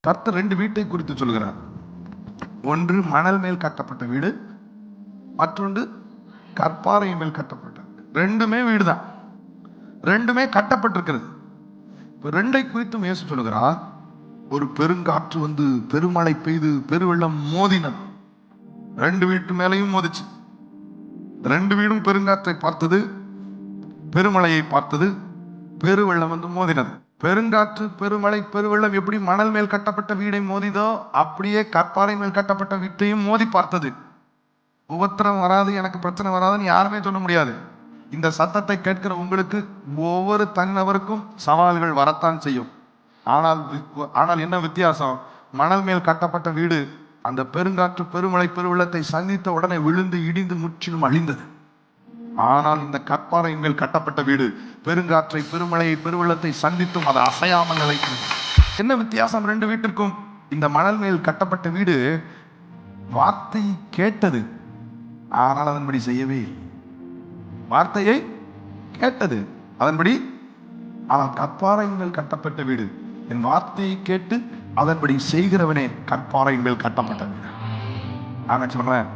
கர்த்தர் 2 வீட்டை குறித்து சொல்கிறார். ஒன்று மணல் மேல் கட்டப்பட்ட வீடு, மற்றொன்று கற்பாறை மேல் கட்டப்பட்ட. ரெண்டுமே வீடு தான், ரெண்டுமே கட்டப்பட்டிருக்கிறது. இப்போ 2ஐ குறித்தும் இயேசு சொல்கிறார். ஒரு பெருங்காற்று வந்து பெருமழை பெய்து பெருவெள்ளம் மோதினது. 2 வீட்டு மேலையும் மோதிச்சு. 2 வீடும் பெருங்காற்றை பார்த்தது, பெருமழையை பார்த்தது, பெருவெள்ளம் வந்து மோதினது. பெருங்காற்று பெருமழை பெருவெள்ளம் எப்படி மணல் மேல் கட்டப்பட்ட வீடை மோதிதோ அப்படியே கற்பாறை மேல் கட்டப்பட்ட வீட்டையும் மோதி பார்த்தது. உபத்திரம் வராது, எனக்கு பிரச்சனை வராதுன்னு யாருமே சொல்ல முடியாது. இந்த சத்தத்தை கேட்கிற உங்களுக்கு ஒவ்வொரு தனிநபருக்கும் சவால்கள் வரத்தான் செய்யும். ஆனால் என்ன வித்தியாசம்? மணல் மேல் கட்டப்பட்ட வீடு அந்த பெருங்காற்று பெருமழை பெருவெள்ளத்தை சந்தித்த உடனே விழுந்து இடிந்து முற்றிலும் அழிந்தது. ஆனால் இந்த கற்பாறை மேல் கட்டப்பட்ட வீடு பெருங்காற்றை பெருமழையை பெருவெள்ளத்தை சந்தித்தும் அதை அசையாமல் நிலைக்கிறது. என்ன வித்தியாசம் 2 வீட்டிற்கும்? இந்த மணல் மேல் கட்டப்பட்ட வீடு வார்த்தை கேட்டது, ஆனால் அதன்படி செய்யவே இல்லை. வார்த்தையை கேட்டது, அதன்படி. ஆனால் கற்பாறை மேல் கட்டப்பட்ட வீடு என் வார்த்தையை கேட்டு அதன்படி செய்கிறவனே கற்பாறை மேல் கட்டப்பட்ட வீடு. நான் சொல்றேன்,